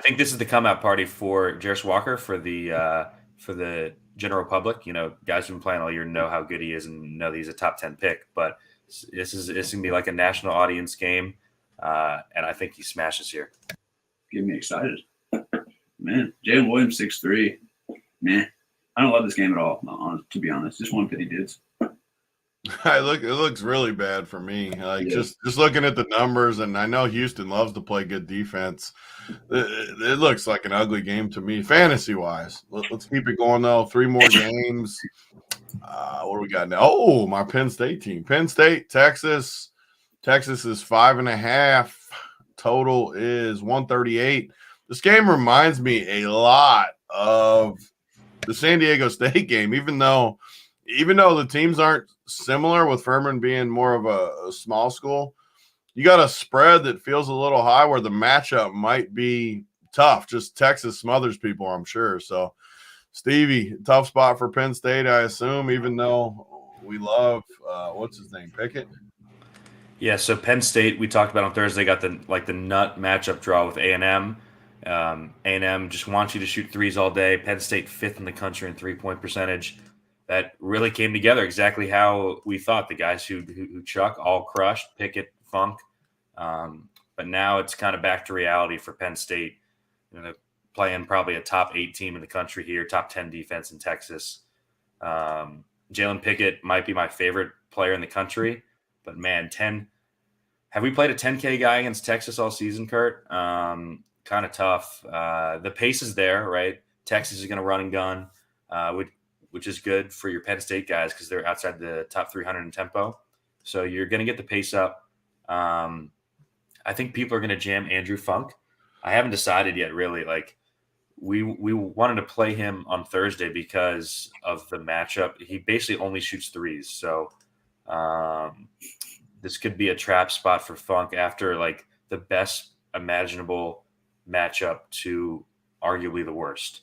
think this is the come out party for Jarris Walker for the general public. Guys who've been playing all year know how good he is and know that he's a top 10 pick. But it's gonna be like a national audience game, and I think he smashes here. Get me excited, man. Jalen Williams 6'3". Man, I don't love this game at all. To be honest, just 150 dudes. It looks really bad for me. Like just looking at the numbers, and I know Houston loves to play good defense. It looks like an ugly game to me, fantasy wise. Let's keep it going though. 3 more games. What do we got now? Oh, my Penn State team. Penn State, Texas. Texas is 5.5. Total is 138. This game reminds me a lot of the San Diego State game, even though the teams aren't similar, with Furman being more of a small school. You got a spread that feels a little high where the matchup might be tough. Just Texas smothers people, I'm sure. So, Stevie, tough spot for Penn State, I assume, even though we love what's his name, Pickett. Yeah, so Penn State, we talked about on Thursday, got the nut matchup draw with A&M. A&M just wants you to shoot threes all day. Penn State 5th in the country in 3-point percentage. That really came together exactly how we thought. The guys who chuck all crushed, Pickett, Funk. But now it's kind of back to reality for Penn State. They're playing probably a top 8 team in the country here, top 10 defense in Texas. Jalen Pickett might be my favorite player in the country. But, man, have we played a 10K guy against Texas all season, Kurt? Kind of tough. The pace is there, right? Texas is going to run and gun, which is good for your Penn State guys because they're outside the top 300 in tempo. So you're going to get the pace up. I think people are going to jam Andrew Funk. I haven't decided yet, really. Like, we wanted to play him on Thursday because of the matchup. He basically only shoots threes. So this could be a trap spot for Funk after, like, the best imaginable matchup to arguably the worst.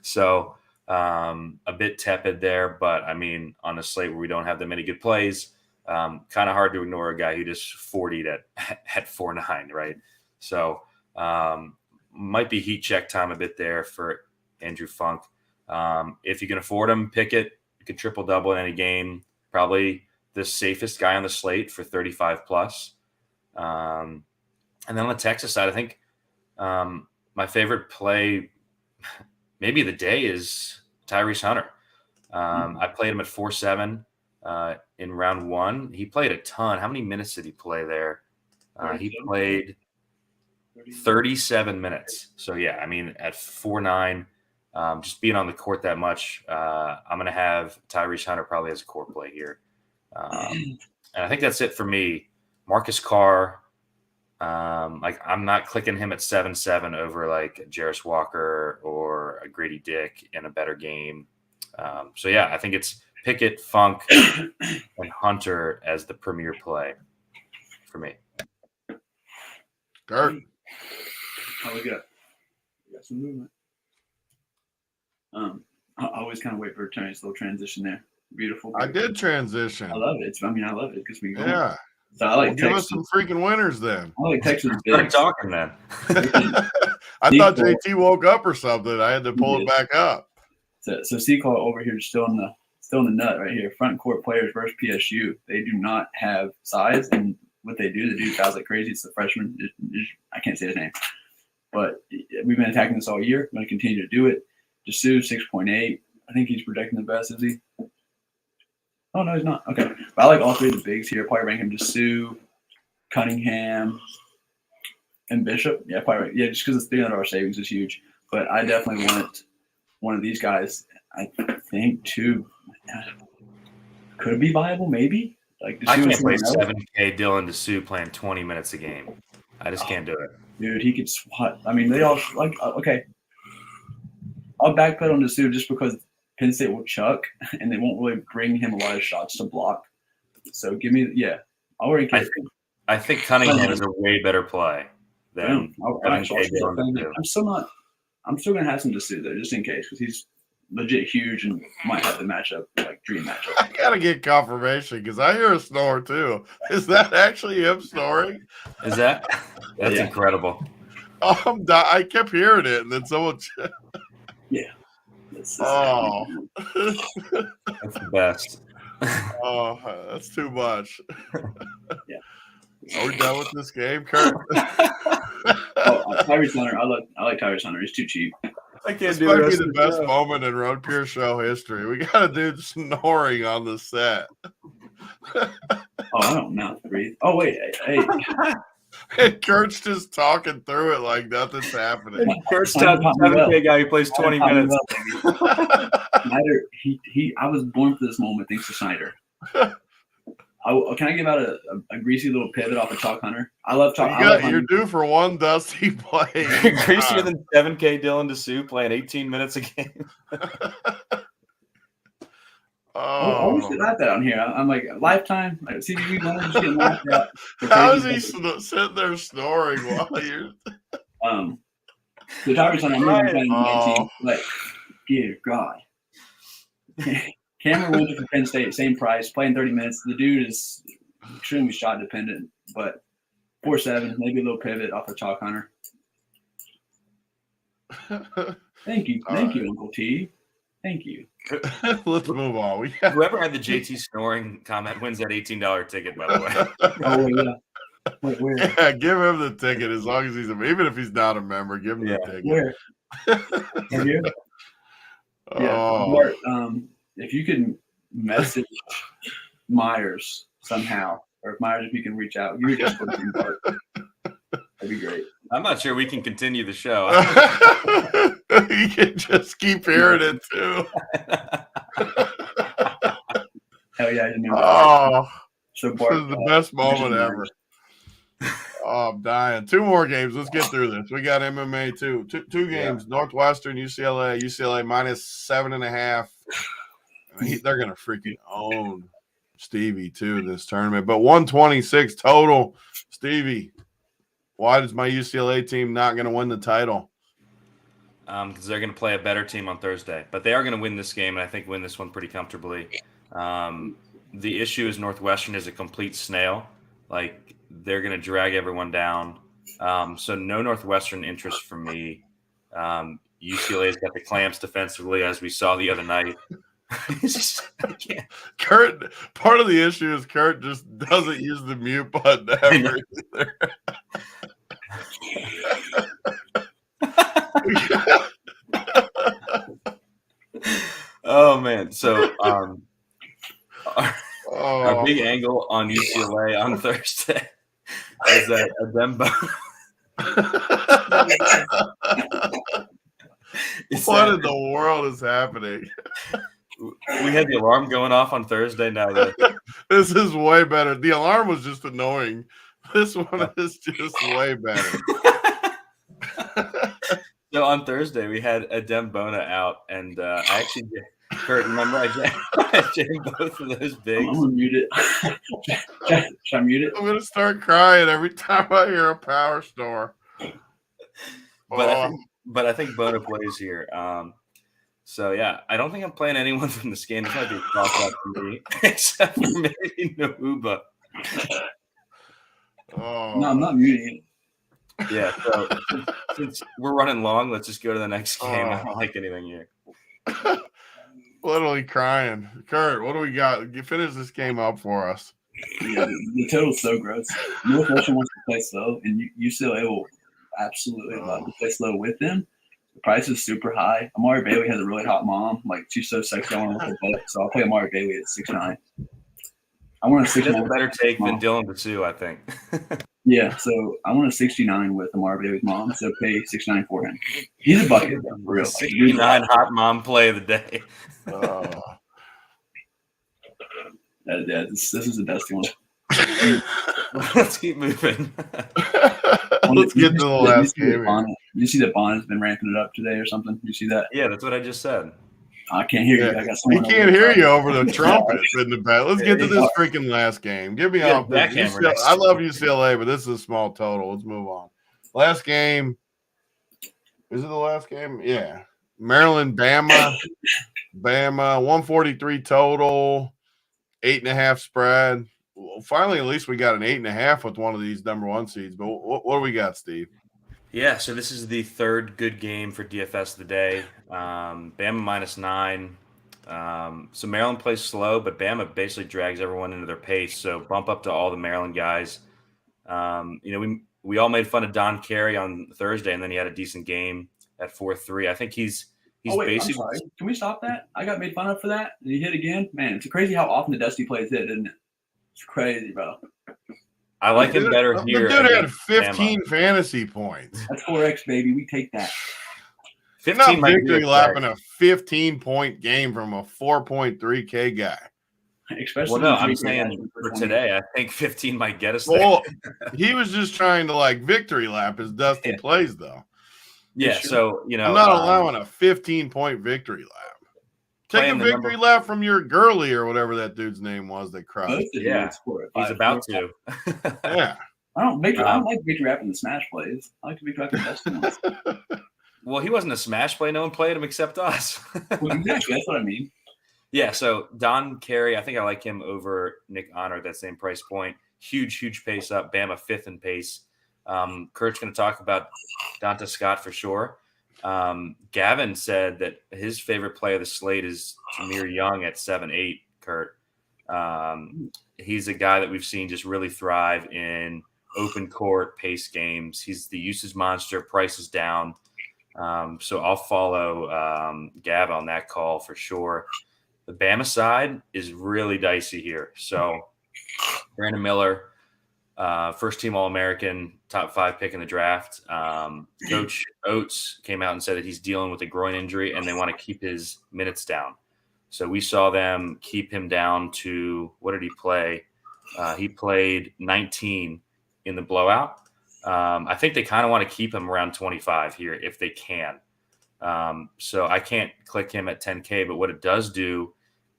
So a bit tepid there, but I mean, on a slate where we don't have that many good plays, kind of hard to ignore a guy who just 40'd at 4.9, right? So might be heat check time a bit there for Andrew Funk. If you can afford him, pick it. You can triple double in any game. Probably the safest guy on the slate for 35 plus. And then on the Texas side, I think my favorite play maybe the day is Tyrese Hunter. I played him at 4.7 in round 1. He played a ton. How many minutes did he play there? He played 37 minutes. So, yeah, I mean, at 4.9, just being on the court that much, I'm going to have Tyrese Hunter probably as a core play here. And I think that's it for me. Marcus Carr, I'm not clicking him at 7.7 over like Jarris Walker or a Grady Dick in a better game. So yeah, I think it's Pickett, Funk, and Hunter as the premier play for me. Kurt, how we got some movement. I always kind of wait for a nice little transition there. Beautiful. I did transition. I love it. I love it because we yeah. So I like give us some freaking winners then. I like Texas. Start talking then. I thought JT woke up or something. I had to pull it back up. So C-Call over here still in the nut right here. Front court players versus PSU. They do not have size, and what they do fouls like crazy. It's the freshman. I can't say his name, but we've been attacking this all year. We're going to continue to do it. Dessou 6.8. I think he's projecting the best. Is he? Oh, no, he's not. Okay. But I like all 3 of the bigs here. Probably rank him Dessou, Cunningham, and Bishop. Yeah, probably. Yeah, just because the $300 savings is huge. But I definitely want one of these guys. I think, too, could be viable, maybe. Like I can't play 7K Dylan Dessou playing 20 minutes a game. I just can't do it. Dude, he could swat. I mean, they all – like, okay. I'll backpedal on Dessou just because – Penn State will chuck, and they won't really bring him a lot of shots to block. So give me, I'll already get I think Cunningham is a way better play than I'm still going to have some Dessou there just in case because he's legit huge and might have the matchup, like dream matchup. I got to get confirmation because I hear a snore too. Is that actually him snoring? Is that? That's incredible. Oh, I kept hearing it, and then someone. Yeah. That's the best. Oh, that's too much. Yeah. Are we done with this game, Kurt? Tyrese Hunter. I like Tyrese Hunter. He's too cheap. I can't do it. This might be the best moment in Road Pure Show history. We got a dude snoring on the set. Oh, I don't know. Breathe. Oh, wait. Hey. And Kurt's just talking through it like nothing's happening. Kurt's top 7K guy who plays 20 minutes. Snyder, I was born for this moment thanks to Snyder. Can I give out a greasy little pivot off of Chalk Hunter? I love Chalk. You're due for one dusty play. Greasier than 7K Dylan DeSue playing 18 minutes a game. I always get laughed at on here. I'm like, lifetime, like, CBB just getting laughed at. How is he sitting there snoring while you're the Tigers on I'm playing 19, but dear God. Cameron Winter from Penn State, same price, playing 30 minutes. The dude is extremely shot dependent, but 4-7, maybe a little pivot off of Chalk Hunter. Thank you, Uncle T. Thank you. Let's move on. Whoever had the JT snoring comment wins that $18 ticket, by the way. Oh, yeah. Wait, where? Yeah, give him the ticket as long as even if he's not a member, give him the ticket. Where? Right here? Yeah. Bart, if you can message Myers somehow, or if you can reach out, you just put him Bart. That'd be great. I'm not sure we can continue the show. You can just keep hearing it too. Hell yeah! So Bart, this is the best moment ever. Oh, I'm dying. 2 more games. Let's get through this. We got MMA too. Two games. Yeah. Northwestern, UCLA. UCLA -7.5. They're gonna freaking own Stevie too this tournament. But 126 total. Stevie, why is my UCLA team not going to win the title? Because they're going to play a better team on Thursday. But they are going to win this game, and I think win this one pretty comfortably. The issue is Northwestern is a complete snail. Like, they're going to drag everyone down. So no Northwestern interest for me. UCLA's got the clamps defensively, as we saw the other night. Kurt, part of the issue is Kurt just doesn't use the mute button ever. Oh man! So our big angle on UCLA on Thursday is that Adembo. What in the world is happening? We had the alarm going off on Thursday. Now this is way better. The alarm was just annoying. This one is just way better. So on Thursday we had Adembona out, and I actually, Kurt, remember I jammed both of those bigs. I'm gonna mute it. Should I mute it? I'm gonna start crying every time I hear a power snore. But I think Bona plays here. So, yeah, I don't think I'm playing anyone from this game. This might be a cross-out for me, except for maybe Nahuba. No, I'm not muting it. Yeah, so since we're running long, let's just go to the next game. I don't like anything here. Literally crying. Kurt, what do we got? You finish this game up for us. Yeah, the total's so gross. Northwestern wants to play slow, and UCLA will absolutely love to play slow with them. The price is super high. Amari Bailey has a really hot mom. Like, she's so sexy. I want to look at both. So I'll play Amari Bailey at 6'9". I want a 69. Better take than Dylan DeSue, I think. Yeah, so I want a 69 with Amari Bailey's mom. So pay 6'9" for him. He's a bucket, for real. 69 hot mom play of the day. This is the best one. Let's keep moving. Let's get to the last game. You see that Bond has been ramping it up today or something? You see that? Yeah, that's what I just said. I can't hear you. I got he can't hear you over the trumpets in the back. Let's get to this freaking last game. Give me off. I love UCLA, but this is a small total. Let's move on. Last game. Is it the last game? Yeah. Maryland, Bama. Bama, 143 total, 8.5 spread. Well, finally, at least we got an 8.5 with one of these number 1 seeds. But what do we got, Steve? Yeah, so this is the third good game for DFS of the day. Bama -9. So Maryland plays slow, but Bama basically drags everyone into their pace. So bump up to all the Maryland guys. We all made fun of Don Carey on Thursday, and then he had a decent game at 4-3. I think he's basically. I'm sorry. Can we stop that? I got made fun of for that. And he hit again. Man, it's crazy how often the Dusty plays hit, isn't it? It's crazy, bro. I like him better The here. dude had against 15 Bama. fantasy points. That's 4x, baby. We take that. 15 Not might be victory a lapping stretch. a 15-point game from a 4.3K guy. Especially Well, no, when I'm 3K saying guys for 20. today, I think 15 might get us there. Well, he was just trying to like victory lap his dusty plays, though. Yeah, so I'm not allowing a 15-point victory lap. Take a playing the victory number- lap from your girly or whatever that dude's name was that crushed. Yeah, he's about to. Yeah. I don't like victory wrapping the smash plays. I like to victory wrapping the best ones. Well, he wasn't a smash play. No one played him except us. Well, exactly. That's what I mean. Yeah, so Don Carey, I think I like him over Ncaa at that same price point. Huge pace up. Bama 5th in pace. Kurt's going to talk about Donta Scott for sure. Gavin said that his favorite play of the slate is Jameer Young at 7-8, Kurt. He's a guy that we've seen just really thrive in open court pace games. He's the usage monster. Price is down. So I'll follow Gav on that call for sure. The Bama side is really dicey here. So Brandon Miller, first team All-American, top 5 pick in the draft. Coach Oates came out and said that he's dealing with a groin injury and they want to keep his minutes down. So we saw them keep him down to, what did he play? He played 19 in the blowout. I think they kind of want to keep him around 25 here if they can. So I can't click him at 10K, but what it does do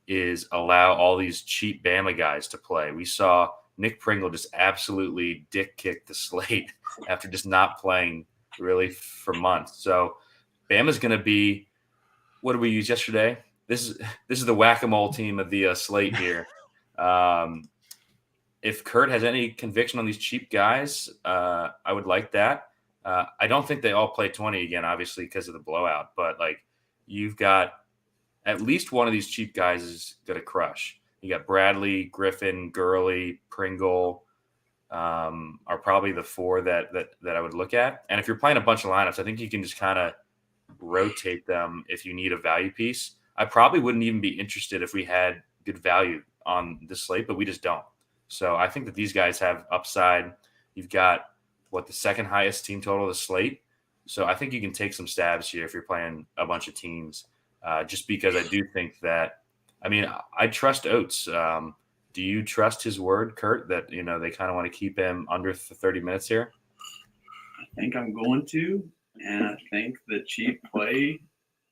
is allow all these cheap Bama guys to play. We saw Nick Pringle just absolutely dick kick the slate after just not playing really for months. So Bama's going to be, what did we use yesterday? This is the whack-a-mole team of the slate here. If Kurt has any conviction on these cheap guys, I would like that. I don't think they all play 20 again, obviously, because of the blowout. But, like, you've got at least one of these cheap guys is going to crush. You got Bradley, Griffin, Gurley, Pringle are probably the 4 that I would look at. And if you're playing a bunch of lineups, I think you can just kind of rotate them if you need a value piece. I probably wouldn't even be interested if we had good value on the slate, but we just don't. So I think that these guys have upside. You've got, the second highest team total of the slate. So I think you can take some stabs here if you're playing a bunch of teams, just because I do think that, I trust Oates. Do you trust his word, Kurt, that, they kind of want to keep him under 30 minutes here? I think I'm going to, and I think the cheap play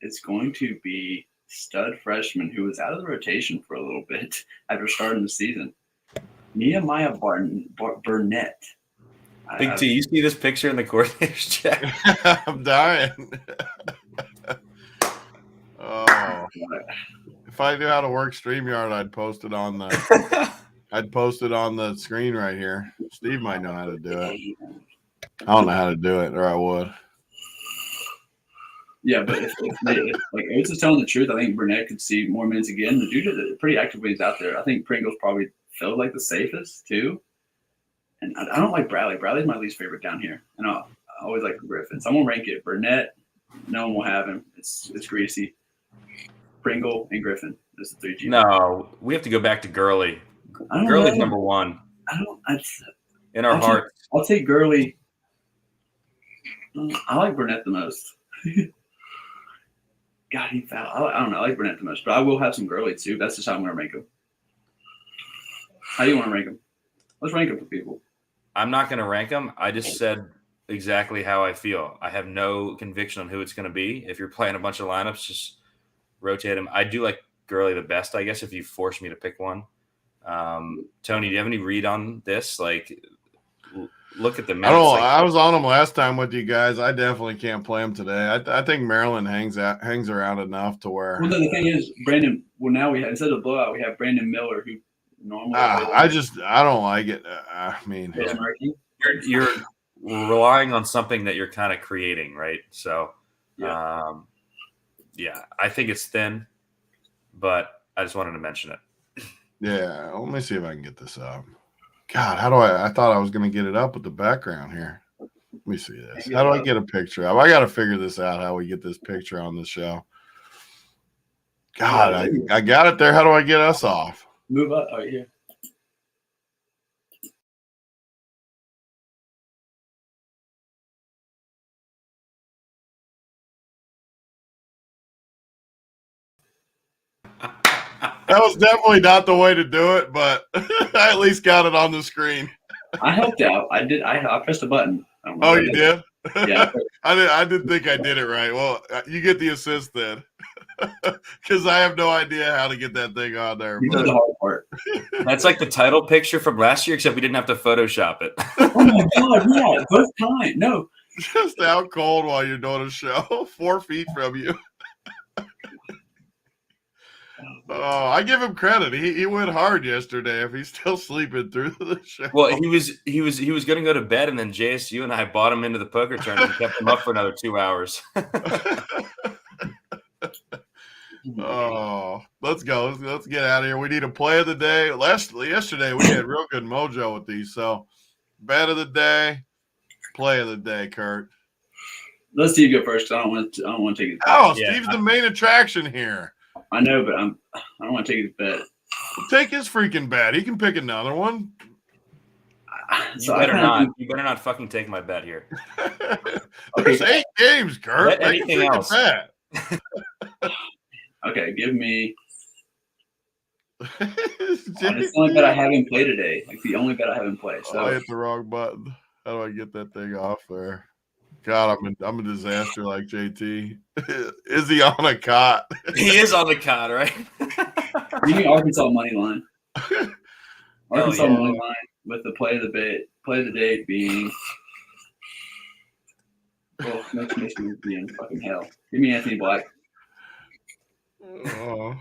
is going to be stud freshman who was out of the rotation for a little bit after starting the season. Nehemiah Burnett. Big T, you see this picture in the coordinator's chat? I'm dying. Oh, if I knew how to work StreamYard, I'd post it on the screen right here. Steve might know how to do it. I don't know how to do it, or I would. Yeah, but if Oates is telling the truth, I think Burnett could see more minutes again. The dude is pretty active when he's out there. I think Pringle's probably felt like the safest too. And I don't like Bradley. Bradley's my least favorite down here. And I always like Griffin. So I'm going to rank it. Burnett, no one will have him. It's greasy. Pringle and Griffin. That's the 3 G. No, we have to go back to Gurley. Gurley's number 1. In our heart. I'll take Gurley. I like Burnett the most. God, he fouled. I don't know. I like Burnett the most. But I will have some Gurley too. That's just how I'm going to rank him. How do you want to rank him? Let's rank him for people. I'm not going to rank them. I just said exactly how I feel. I have no conviction on who it's going to be. If you're playing a bunch of lineups, just rotate them. I do like Gurley the best, I guess, if you force me to pick one. Tony, do you have any read on this? Like, look at the minutes. I was on him last time with you guys. I definitely can't play him today. I think Maryland hangs around enough to where. Well, then the thing is, Brandon. Well, now we have, instead of blowout, we have Brandon Miller, who normally. I don't like it. You're relying on something that you're kind of creating, right? So, yeah, I think it's thin, but I just wanted to mention it. Yeah, let me see if I can get this up. God, how do I thought I was going to get it up with the background here. Let me see this. How do I get a picture up? I got to figure this out, how we get this picture on the show. God, I got it there. How do I get us off? Move up. Oh, yeah. That was definitely not the way to do it, but I at least got it on the screen. I helped out. I did. I pressed a button. I don't know Oh, what I you did? Yeah. I didn't think I did it right. Well, you get the assist then, because I have no idea how to get that thing on there. You did the hard part. That's like the title picture from last year, except we didn't have to Photoshop it. Oh my god! Yeah, both times. No. Just out cold while you're doing a show, 4 feet from you. Oh, I give him credit. He went hard yesterday. If he's still sleeping through the show. Well, he was going to go to bed, and then JSU and I bought him into the poker tournament and kept him up for another 2 hours. Oh, let's go. Let's get out of here. We need a play of the day. Yesterday we had real good mojo with these. So, bet of the day, play of the day, Kurt. Let Steve go first. I don't want to take it. Oh, yeah, Steve's the main attraction here. I know, but I don't want to take his bet. Take his freaking bet. He can pick another one. You better not. You better not fucking take my bet here. There's 8 games, Kurt. Bet anything else. Bet. Okay, give me. It's the only bet I haven't played today. Like the only bet I haven't played. So I hit the wrong button. How do I get that thing off there? God, I'm a disaster like JT. Is he on a cot? He is on the cot, right? Give me Arkansas money line. Arkansas yeah. money line with the play of the day being. Oh, makes me be in fucking hell. Give me Anthony Black. Oh.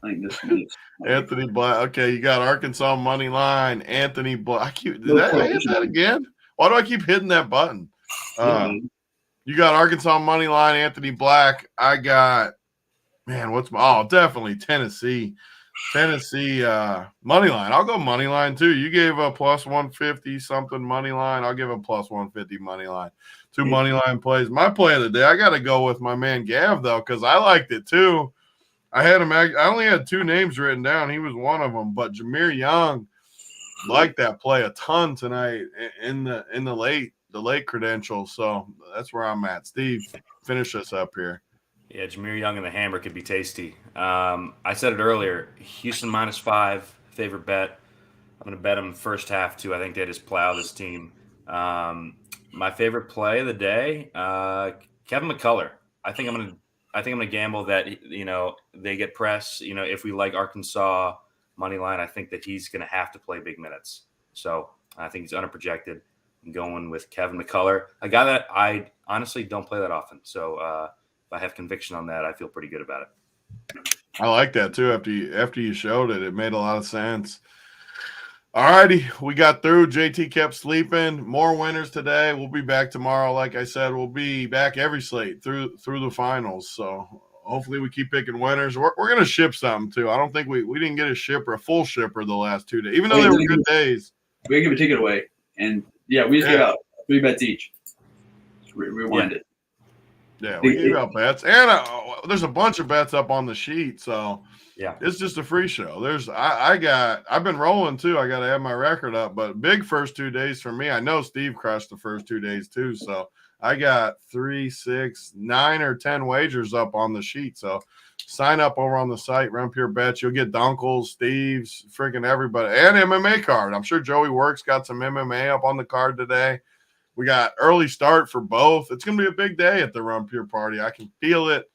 I think this is Anthony Black. Okay, you got Arkansas money line. Anthony Black. Did I hit that again? Why do I keep hitting that button? You got Arkansas money line, Anthony Black. I got, definitely Tennessee. Tennessee money line. I'll go money line too. You gave a plus 150 something money line. I'll give a plus 150 money line. 2 money line plays. My play of the day, I got to go with my man Gav though, because I liked it too. I only had 2 names written down. He was one of them, but Jameer Young liked that play a ton tonight in the late credentials. So that's where I'm at. Steve, finish us up here. Yeah, Jameer Young and the hammer could be tasty. I said it earlier. Houston -5, favorite bet. I'm going to bet them first half too. I think they just plow this team. My favorite play of the day, Kevin McCullough. I think I'm going to gamble that they get press. If we like Arkansas money line, I think that he's going to have to play big minutes. So I think he's underprojected. I'm going with Kevin McCullough, a guy that I honestly don't play that often. So if I have conviction on that, I feel pretty good about it. I like that too. After you showed it, it made a lot of sense. All righty, we got through. JT kept sleeping. More winners today. We'll be back tomorrow. Like I said, we'll be back every slate through the finals. So hopefully we keep picking winners. We're going to ship something too. I don't think we didn't get a full shipper the last 2 days, even though they were good days. We give a ticket away, and we just give out 3 bets each. Rewind it. Yeah, we give out bets, and there's a bunch of bets up on the sheet. So yeah, it's just a free show. I've been rolling too. I got to have my record up, but big first 2 days for me. I know Steve crushed the first 2 days too. So I got 3, 6, 9, or 10 wagers up on the sheet. So sign up over on the site, Run Pure Bets. You'll get Dunkles, Steve's, freaking everybody, and MMA card. I'm sure Joey Works got some MMA up on the card today. We got early start for both. It's going to be a big day at the Run Pure party. I can feel it.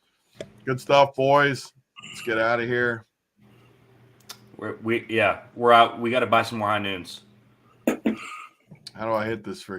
Good stuff, boys. Let's get out of here. We're out. We got to buy some more high noons. How do I hit this freaking